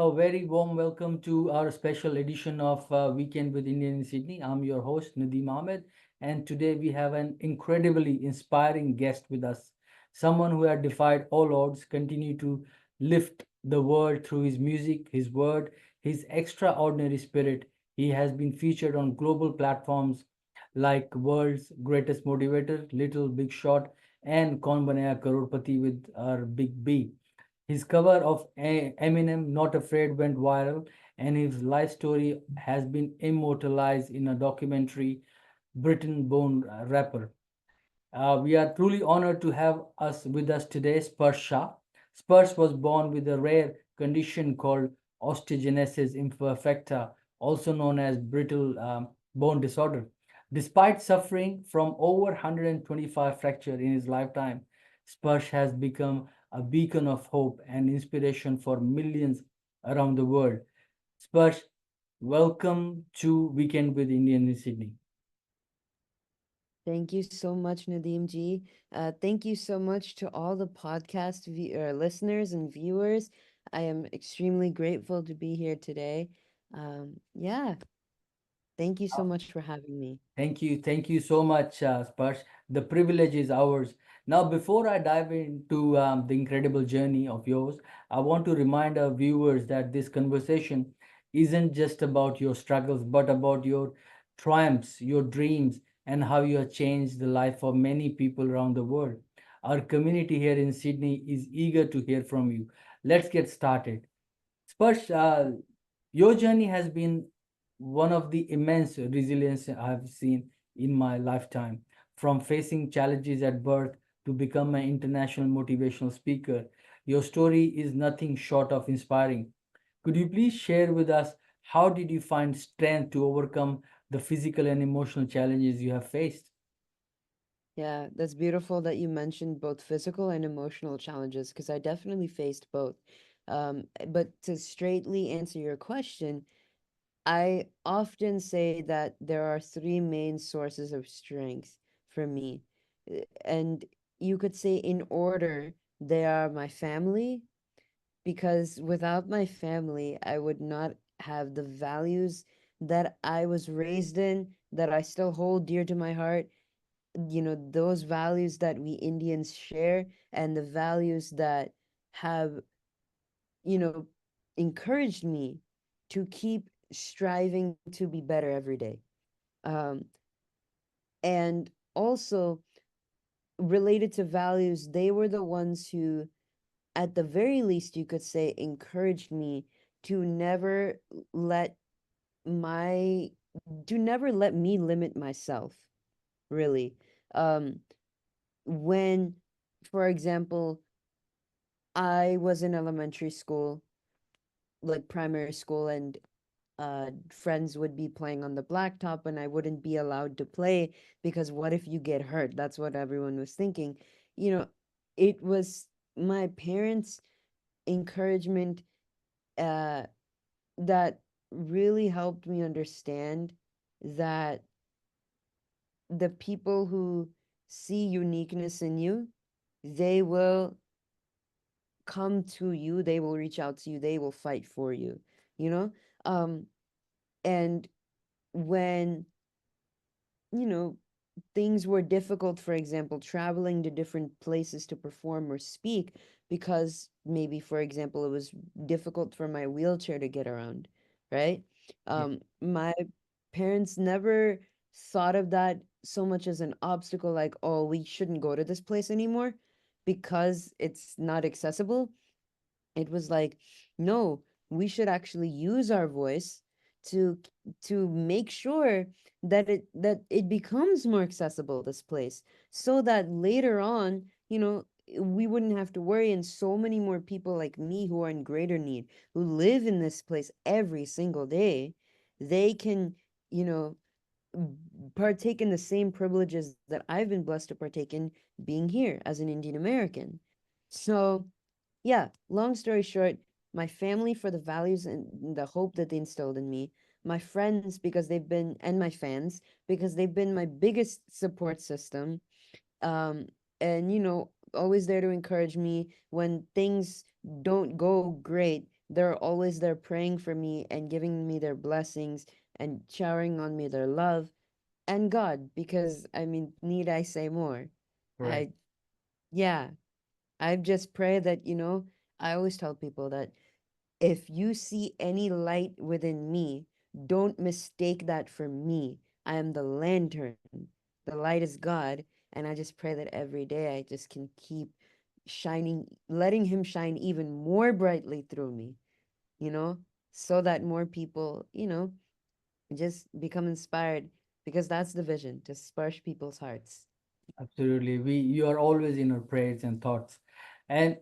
A very warm welcome to our special edition of Weekend with Indian in Sydney. I'm your host, Nadeem Ahmed, and today we have an incredibly inspiring guest with us. Someone who had defied all odds, continue to lift the world through his music, his word, his extraordinary spirit. He has been featured on global platforms like World's Greatest Motivator, Little Big Shot, and Kaun Banaya Crorepati with our Big B. His cover of Eminem, Not Afraid, went viral, and his life story has been immortalized in a documentary, Brittle Bone Rapper. We are truly honored to have us with us today, Sparsh Shah. Sparsh was born with a rare condition called Osteogenesis Imperfecta, also known as brittle bone disorder. Despite suffering from over 125 fractures in his lifetime, Sparsh has become a beacon of hope and inspiration for millions around the world. Sparsh, welcome to Weekend with Indian in Sydney. Thank you so much, Nadeem Ji. Thank you so much to all the listeners and viewers. I am extremely grateful to be here today. Yeah, thank you so much for having me. Thank you so much, Sparsh. The privilege is ours. Now, before I dive into the incredible journey of yours, I want to remind our viewers that this conversation isn't just about your struggles, but about your triumphs, your dreams, and how you have changed the life of many people around the world. Our community here in Sydney is eager to hear from you. Let's get started. Sparsh, your journey has been one of the immense resilience I've seen in my lifetime. From facing challenges at birth to become an international motivational speaker, your story is nothing short of inspiring. Could you please share with us how did you find strength to overcome the physical and emotional challenges you have faced? Yeah, that's beautiful that you mentioned both physical and emotional challenges because I definitely faced both. But to straightly answer your question, I often say that there are three main sources of strength for me. And you could say, in order, they are my family, because without my family, I would not have the values that I was raised in, that I still hold dear to my heart. Those values that we Indians share, and the values that have, you know, encouraged me to keep striving to be better every day. Um, and also, related to values, they were the ones who, at the very least, you could say, encouraged me to never let my to never let me limit myself, really. Um, when, for example, I was in elementary school, like primary school, and friends would be playing on the blacktop and I wouldn't be allowed to play because what if you get hurt? That's what everyone was thinking. You know, it was my parents' encouragement uh, that really helped me understand that the people who see uniqueness in you, they will come to you, they will reach out to you, they will fight for you, you know? Um, and when you know, things were difficult, for example, traveling to different places to perform or speak, because maybe, for example, it was difficult for my wheelchair to get around, right? Yeah. My parents never thought of that so much as an obstacle, like, oh, we shouldn't go to this place anymore because it's not accessible. It was like, no, we should actually use our voice to to make sure that it becomes more accessible, this place, so that later on, we wouldn't have to worry, and so many more people like me who are in greater need, who live in this place every single day, they can, you know, partake in the same privileges that I've been blessed to partake in, being here as an Indian American. So yeah, long story short, my family for the values and the hope that they instilled in me, my friends because they've been, and my fans because they've been my biggest support system. Um, and always there to encourage me when things don't go great. they're always there praying for me and giving me their blessings and showering on me their love and God, because I mean, need I say more? Correct. I, yeah, I just pray that, I always tell people that if you see any light within me, don't mistake that for me. I am the lantern. The light is God. And I just pray that every day I just can keep shining, letting Him shine even more brightly through me, you know, so that more people, just become inspired, because that's the vision, to sparsh people's hearts. Absolutely. You are always in our prayers and thoughts. And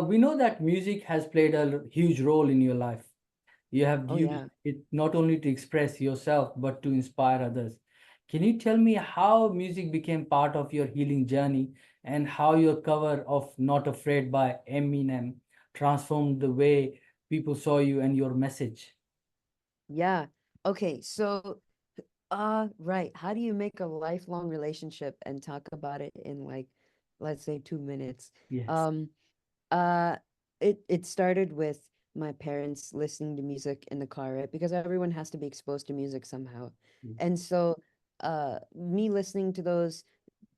we know that music has played a huge role in your life. You have Oh, used yeah. it not only to express yourself, but to inspire others. Can you tell me how music became part of your healing journey and how your cover of Not Afraid by Eminem transformed the way people saw you and your message? Yeah. Okay. So, right. How do you make a lifelong relationship and talk about it in, like, let's say, 2 minutes? Yes. Um, uh, it started with my parents listening to music in the car, right? Because everyone has to be exposed to music somehow. Yes. And so, me listening to those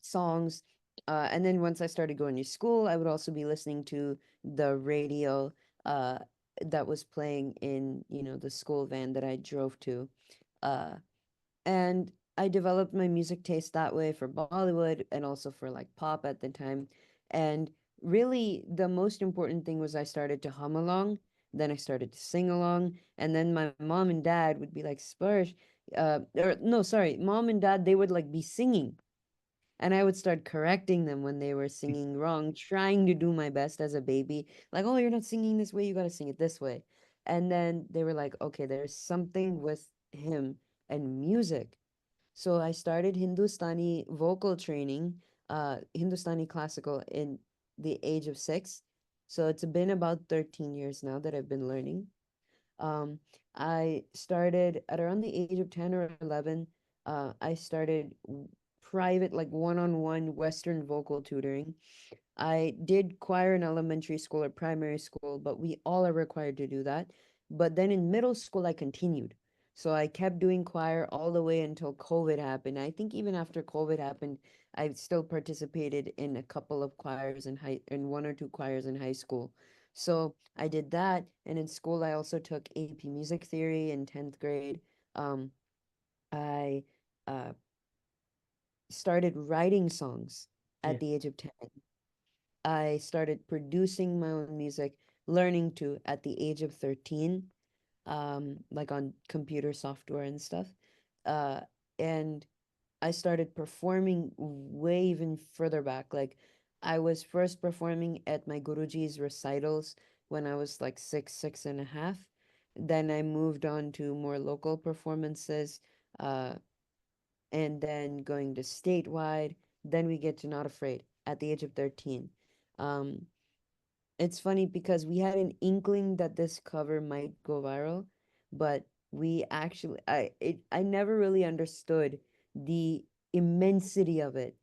songs, and then once I started going to school, I would also be listening to the radio, uh, that was playing in, the school van that I drove to. Uh, and I developed my music taste that way for Bollywood and also for like pop at the time. And really, the most important thing was I started to hum along, then I started to sing along, and then my mom and dad would be like, Sparsh, or no, sorry, mom and dad, they would like be singing, and I would start correcting them when they were singing wrong, trying to do my best as a baby. Like, oh, you're not singing this way, you got to sing it this way. And then they were like, okay, there's something with him and music. So I started Hindustani vocal training, Hindustani classical, in the age of 6. So it's been about 13 years now that I've been learning. Um, I started at around the age of 10 or 11. I started private, like one-on-one Western vocal tutoring. I did choir in elementary school or primary school, but we all are required to do that. But then in middle school, I continued. So I kept doing choir all the way until COVID happened. I think even after COVID happened, I still participated in a couple of choirs in one or two choirs in high school. So I did that, and in school I also took AP Music Theory in 10th grade. Um, I uh, started writing songs at Yes. the age of 10. I started producing my own music, learning to at the age of 13, like on computer software and stuff. Uh, and I started performing way even further back. Like, I was first performing at my Guruji's recitals when I was like 6 and a half. Then I moved on to more local performances, uh, and then going to statewide. Then we get to Not Afraid at the age of 13. Um, it's funny because we had an inkling that this cover might go viral, but we actually I never really understood the immensity of it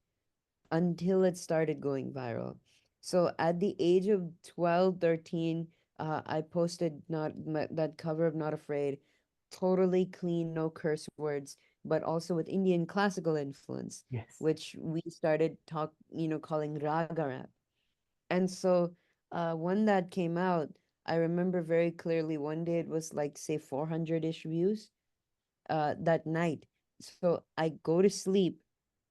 until it started going viral. So at the age of 12, 13, I posted that cover of Not Afraid, totally clean, no curse words, but also with Indian classical influence, Yes. which we started calling RAGARAP. And so, when that came out, I remember very clearly one day it was like, say, 400-ish views that night. So I go to sleep,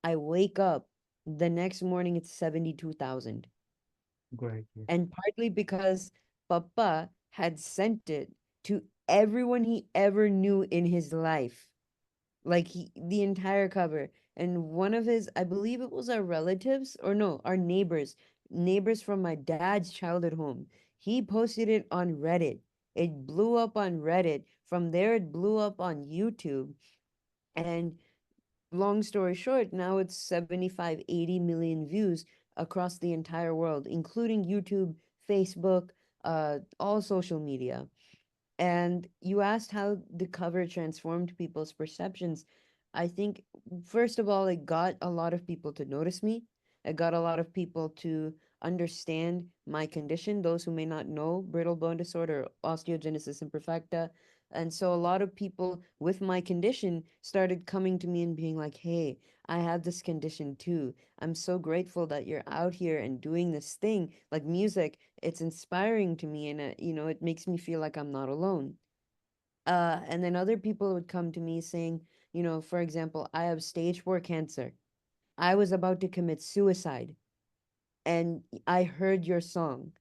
I wake up, the next morning it's 72,000. Great. Yes. And partly because Papa had sent it to everyone he ever knew in his life, like the entire cover. And one of his, I believe it was our relatives, or no, our neighbors from my dad's childhood home, he posted it on Reddit. It blew up on Reddit. From there it blew up on YouTube. And long story short, now it's 75, 80 million views across the entire world, including YouTube, Facebook, all social media. And you asked how the cover transformed people's perceptions. I think, first of all, it got a lot of people to notice me. It got a lot of people to understand my condition, those who may not know brittle bone disorder, osteogenesis imperfecta. And so a lot of people with my condition started coming to me and being like, hey, I have this condition too. I'm so grateful that you're out here and doing this thing like music. It's inspiring to me, and it makes me feel like I'm not alone. And then other people would come to me saying, for example, I have stage 4 cancer. I was about to commit suicide, and I heard your song.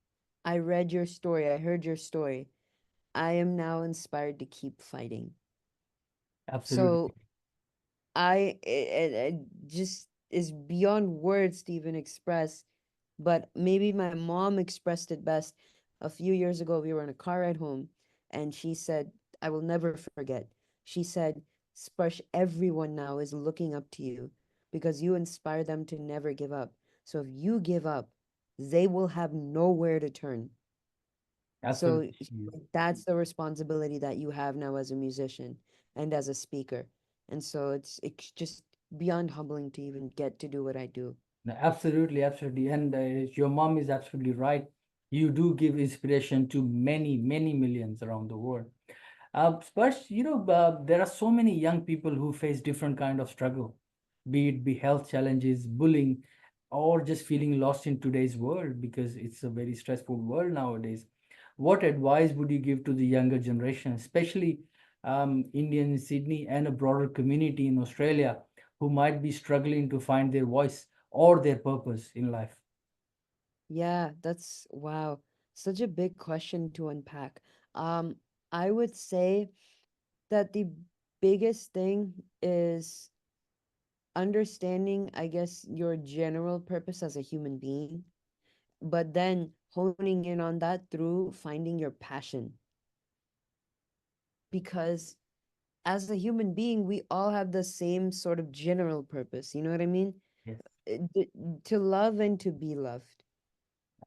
I read your story. I heard your story. I am now inspired to keep fighting. So Absolutely. it just is beyond words to even express, but maybe my mom expressed it best. A few years ago, we were in a car ride home, and she said, I will never forget. She said, Sparsh, everyone now is looking up to you because you inspire them to never give up. So if you give up, they will have nowhere to turn. So Absolutely. that's the responsibility that you have now as a musician and as a speaker. And so it's just beyond humbling to even get to do what I do. No, absolutely, absolutely. And your mom is absolutely right. You do give inspiration to many, many millions around the world. But there are so many young people who face different kind of struggle, be health challenges, bullying, or just feeling lost in today's world because it's a very stressful world nowadays. What advice would you give to the younger generation, especially Indian in Sydney and a broader community in Australia who might be struggling to find their voice or their purpose in life? Yeah, that's wow. Such a big question to unpack. Um, I would say that the biggest thing is understanding, I guess, your general purpose as a human being, but then honing in on that through finding your passion. Because as a human being, we all have the same sort of general purpose. You know what I mean? Yes, To love and to be loved.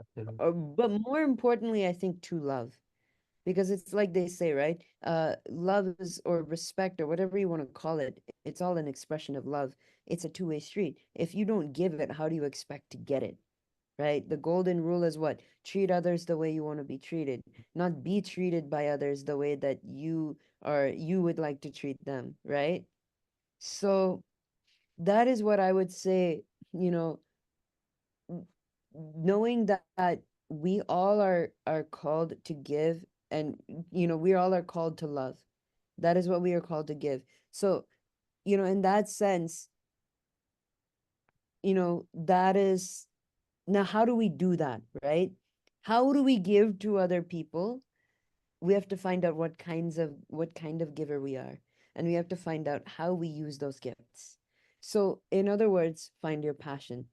absolutely. But more importantly, I think to love. Because it's like they say, right? Love is, or respect, or whatever you want to call it, it's all an expression of love. It's a two-way street. If you don't give it, how do you expect to get it? Right? The golden rule is what? Treat others the way you want to be treated, not be treated by others the way that you would like to treat them, right? So that is what I would say, you know, knowing that we all are called to give, and we all are called to love. That is what we are called to give. So in that sense, that is, now how do we do that, right? How do we give to other people? We have to find out what kind of giver we are, and we have to find out how we use those gifts. So in other words, find your passion,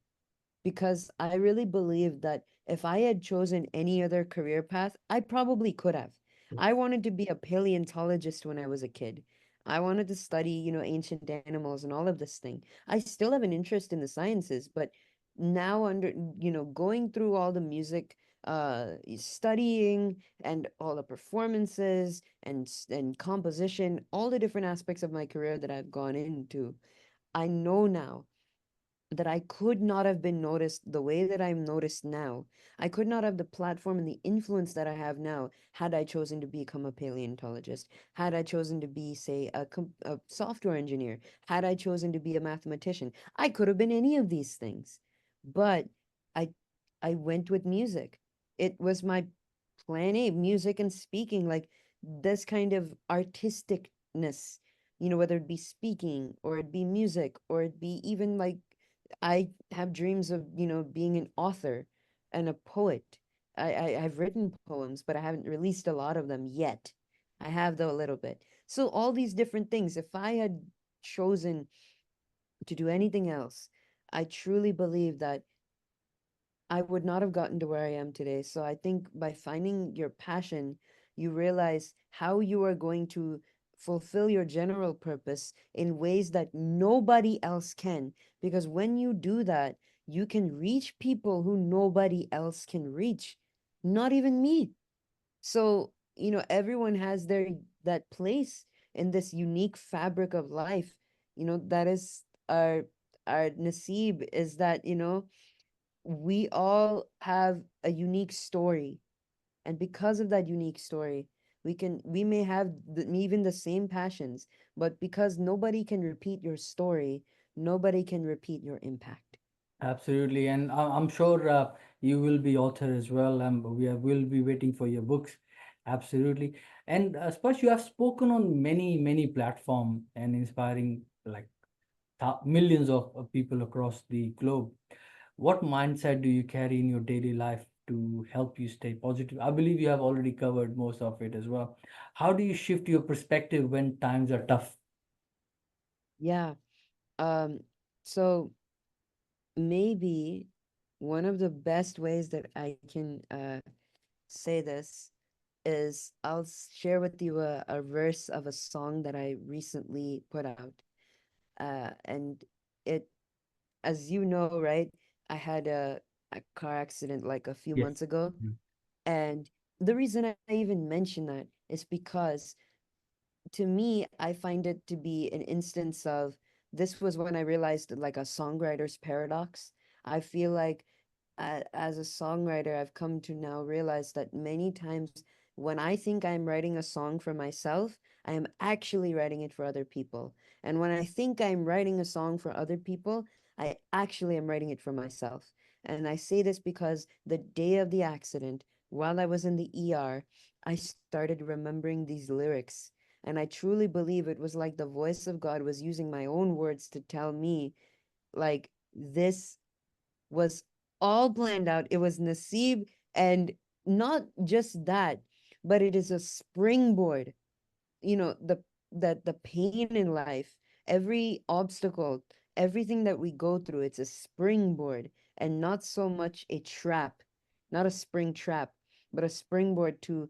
because I really believe that if I had chosen any other career path, I probably could have. I wanted to be a paleontologist when I was a kid. I wanted to study, ancient animals and all of this thing. I still have an interest in the sciences, but now going through all the music, studying and all the performances and composition, all the different aspects of my career that I've gone into, I know now that I could not have been noticed the way that I'm noticed now. I could not have the platform and the influence that I have now had I chosen to become a paleontologist, had I chosen to be, say, a software engineer, had I chosen to be a mathematician. I could have been any of these things, but I I went with music. It was my plan A, music and speaking, like this kind of artisticness, whether it be speaking or it be music or it be even like I have dreams of, being an author and a poet. I've written poems, but I haven't released a lot of them yet. I have though a little bit. So all these different things, if I had chosen to do anything else, I truly believe that I would not have gotten to where I am today. So I think by finding your passion, you realize how you are going to fulfill your general purpose in ways that nobody else can. Because when you do that, you can reach people who nobody else can reach, not even me. So, everyone has that place in this unique fabric of life. That is our nasib, is that, we all have a unique story, and because of that unique story, we may have even the same passions, but because nobody can repeat your story, nobody can repeat your impact. Absolutely, and I'm sure you will be author as well. Will be waiting for your books. Absolutely, and Sparsh, you have spoken on many platforms and inspiring like millions of people across the globe. What mindset do you carry in your daily life to help you stay positive? I believe you have already covered most of it as well. How do you shift your perspective when times are tough? Yeah. um so maybe one of the best ways that I can say this is share with you a verse of a song that I recently put out. And it, as you know, right, I had a car accident like a few Yes. months ago. Mm. And the reason I even mention that is because, to me, I find it to be an instance of, this was when I realized like a songwriter's paradox. I feel like as a songwriter, I've come to now realize that many times when I think I'm writing a song for myself, I am actually writing it for other people. And when I think I'm writing a song for other people, I actually am writing it for myself. And I say this because the day of the accident, while I was in the ER, I started remembering these lyrics. And I truly believe it was like the voice of God was using my own words to tell me, like, this was all planned out. It was Nasib, and not just that, but it is a springboard. The pain in life, every obstacle, everything that we go through, it's a springboard, and not so much a trap, not a spring trap, but a springboard to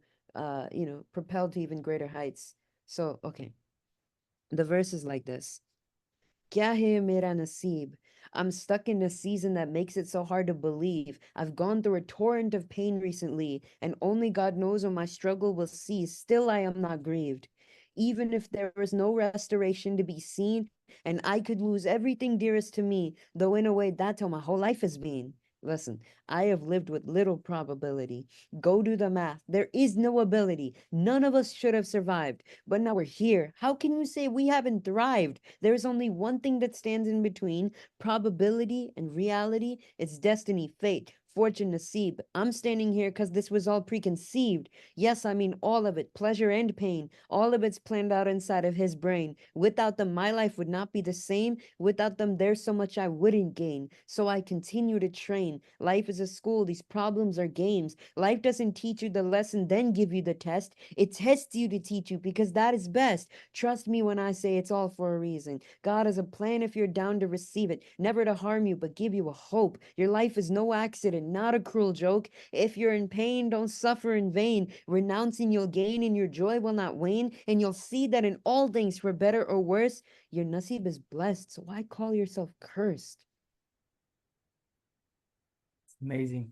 propel to even greater heights. So, okay, the verse is like this. Kya hai mera naseeb? I'm stuck in a season that makes it so hard to believe. I've gone through a torrent of pain recently, and only God knows when my struggle will cease. Still, I am not grieved. Even if there is no restoration to be seen, and I could lose everything dearest to me, though in a way that's how my whole life has been. Listen, I have lived with little probability. Go do the math. There is no ability. None of us should have survived. But now we're here. How can you say we haven't thrived? There is only one thing that stands in between probability and reality. It's destiny, fate, fortune, nasib. I'm standing here because this was all preconceived. Yes, I mean all of it, pleasure and pain. All of it's planned out inside of his brain. Without them, my life would not be the same. Without them, there's so much I wouldn't gain. So I continue to train. Life is a school. These problems are games. Life doesn't teach you the lesson, then give you the test. It tests you to teach you because that is best. Trust me when I say it's all for a reason. God has a plan if you're down to receive it, never to harm you, but give you a hope. Your life is no accident, not a cruel joke. If you're in pain, don't suffer in vain. Renouncing, you'll gain, and your joy will not wane. And you'll see that in all things, for better or worse, your nasib is blessed. So why call yourself cursed? Amazing.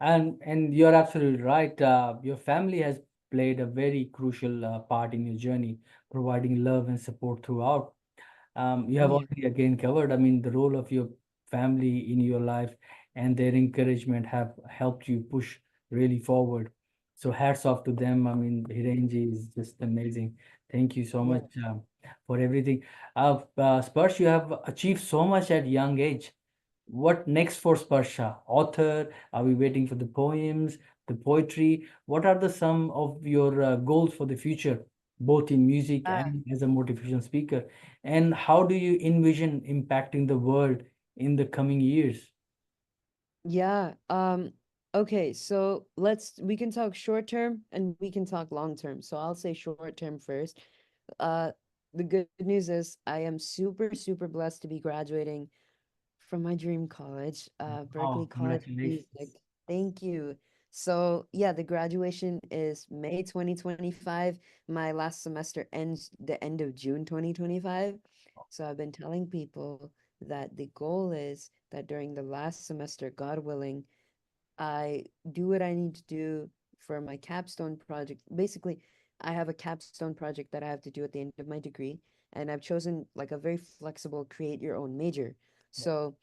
And you're absolutely right. Your family has played a very crucial part in your journey, providing love and support throughout. You Oh, have yeah. already again covered, I mean, the role of your family in your life and their encouragement have helped you push really forward. So hats off to them. I mean, Hirenji is just amazing. Thank you so much Yeah. for everything. Sparsh, you have achieved so much at young age. What next for Sparsh Shah? Author? Are we waiting for the poems, the poetry? What are the some of your goals for the future, both in music Uh, and as a motivational speaker? And how do you envision impacting the world in the coming years? yeah. Okay, so we can talk short term and we can talk long term. So I'll say short term first. Uh, the good news is I am super blessed to be graduating from my dream college, Berkeley Oh, College of congratulations. Music. Thank you. So yeah, the graduation is May 2025. My last semester ends the end of June 2025. So I've been telling people that the goal is that during the last semester, God willing, I do what I need to do for my capstone project. Basically, I have a capstone project that I have to do at the end of my degree, and I've chosen like a very flexible create your own major. So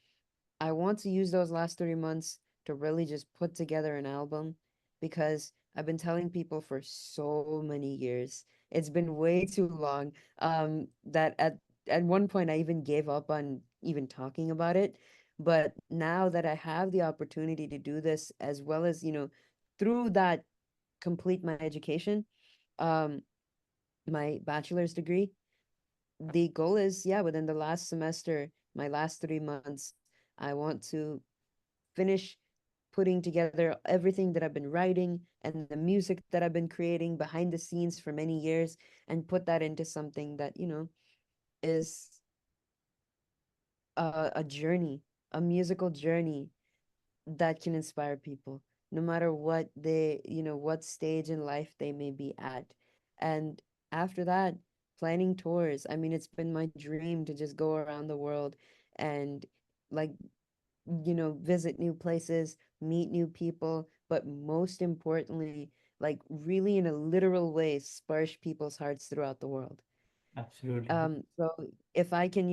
I want to use those last 3 months to really just put together an album because I've been telling people for so many years. It's been way too long. That at one point I even gave up on even talking about it. But now that I have the opportunity to do this, as well as, through that complete my education, um, my bachelor's degree, the goal is, yeah, within the last semester, my last 3 months, I want to finish putting together everything that I've been writing and the music that I've been creating behind the scenes for many years and put that into something that, is a journey, a musical journey that can inspire people, no matter what what stage in life they may be at. And after that, planning tours. I mean, it's been my dream to just go around the world and like visit new places, meet new people, but most importantly, like really in a literal way, sparsh people's hearts throughout the world. Absolutely. So if I can,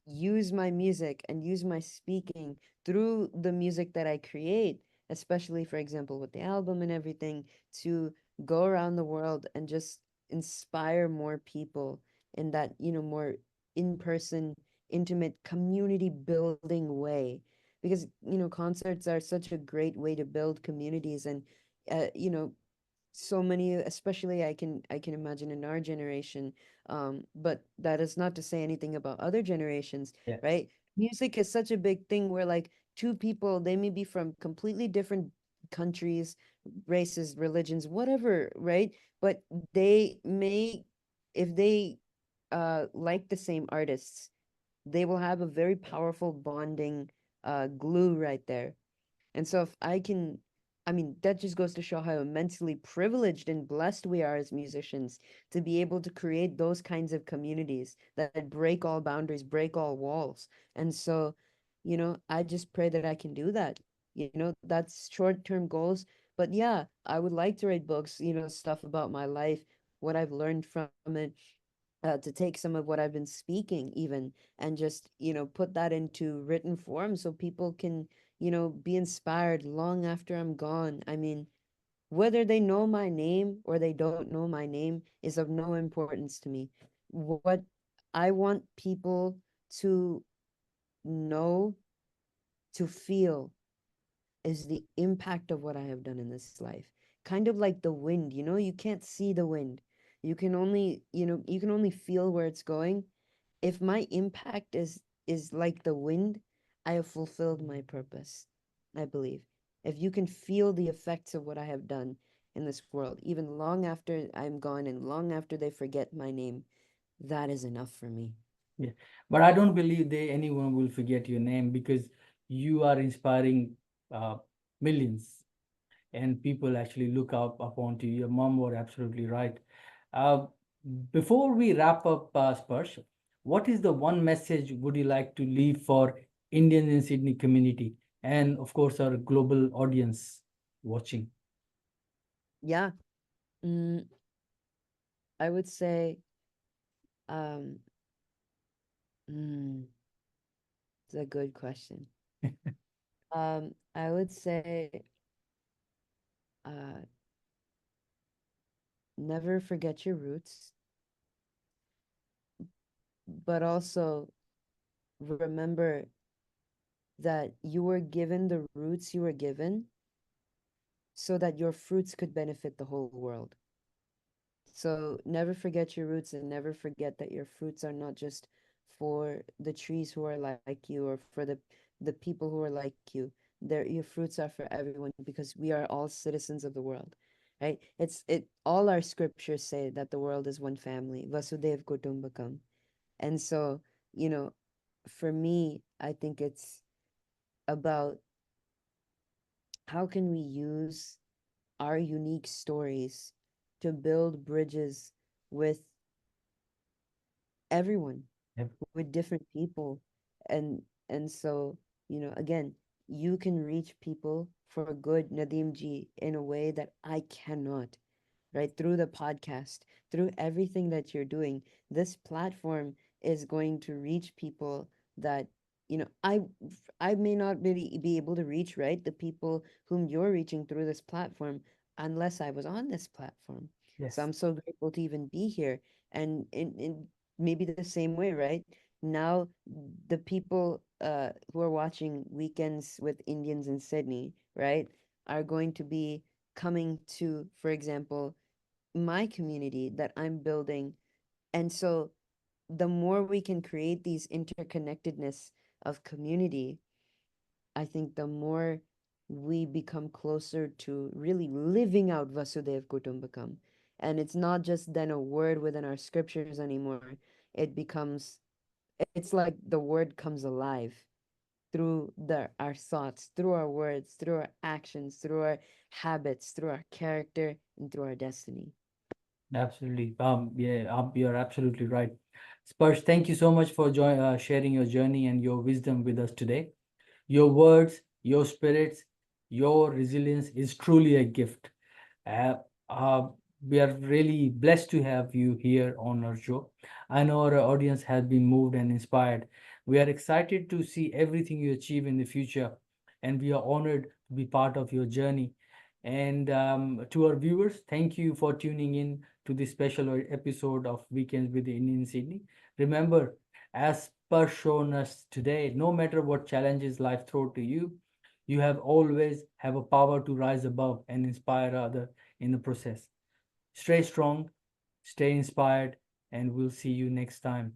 use my music and use my speaking through the music that I create, especially for example with the album and everything, to go around the world and just inspire more people in that, more in-person, intimate, community building way. Because, concerts are such a great way to build communities and uh, you know, so many, especially I can imagine in our generation, but that is not to say anything about other generations, Yeah. right? Music is such a big thing where like two people, they may be from completely different countries, races, religions, whatever, right? But they may, if they like the same artists, they will have a very powerful bonding glue right there. And so if I can, I mean, that just goes to show how immensely privileged and blessed we are as musicians to be able to create those kinds of communities that break all boundaries, break all walls. And so, I just pray that I can do that. That's short-term goals. But yeah, I would like to write books, stuff about my life, what I've learned from it, to take some of what I've been speaking even and just, put that into written form so people can, be inspired long after I'm gone. I mean, whether they know my name or they don't know my name is of no importance to me. What I want people to know, to feel, is the impact of what I have done in this life. Kind of like the wind, you can't see the wind. You can only feel where it's going. If my impact is like the wind, I have fulfilled my purpose, I believe. If you can feel the effects of what I have done in this world, even long after I'm gone and long after they forget my name, that is enough for me. Yeah, but I don't believe anyone will forget your name because you are inspiring uh, millions, and people actually look up upon to you. Your mom was absolutely right. Uh, Before we wrap up, Sparsh, what is the one message would you like to leave for Indian in Sydney community and of course our global audience watching? Yeah. mm, I would say, um mm, it's a good question. I would say, uh never forget your roots, but also remember that you were given the roots you were given so that your fruits could benefit the whole world. So never forget your roots and never forget that your fruits are not just for the trees who are like you or for the people who are like you. Your fruits are for everyone because we are all citizens of the world. Right? All our scriptures say that the world is one family. Vasudev Kutumbakam. And so, you know, for me, I think it's about how can we use our unique stories to build bridges with everyone, Yep. with different people. And so, again, you can reach people for good, Nadim ji, in a way that I cannot, right? Through the podcast, through everything that you're doing, this platform is going to reach people that you know, I may not be able to reach, right, the people whom you're reaching through this platform unless I was on this platform. So Yes. I'm so grateful to even be here. And in maybe the same way, right? Now the people who are watching Weekends with Indians in Sydney, right, are going to be coming to, for example, my community that I'm building. And so the more we can create these interconnectedness of community, I think the more we become closer to really living out Vasudev Kutumbakam. And it's not just then a word within our scriptures anymore. It becomes, it's like the word comes alive through our thoughts, through our words, through our actions, through our habits, through our character, and through our destiny. Absolutely. Yeah, you're absolutely right. Sparsh, thank you so much for sharing your journey and your wisdom with us today. Your words, your spirits, your resilience is truly a gift. Uh, uh, we are really blessed to have you here on our show. I know our audience has been moved and inspired. We are excited to see everything you achieve in the future, and we are honored to be part of your journey. And to our viewers, thank you for tuning in to this special episode of Weekends with the Indian Sydney. Remember, as per shown us today, no matter what challenges life throw to you, you have always have a power to rise above and inspire others in the process. Stay strong, stay inspired, and we'll see you next time.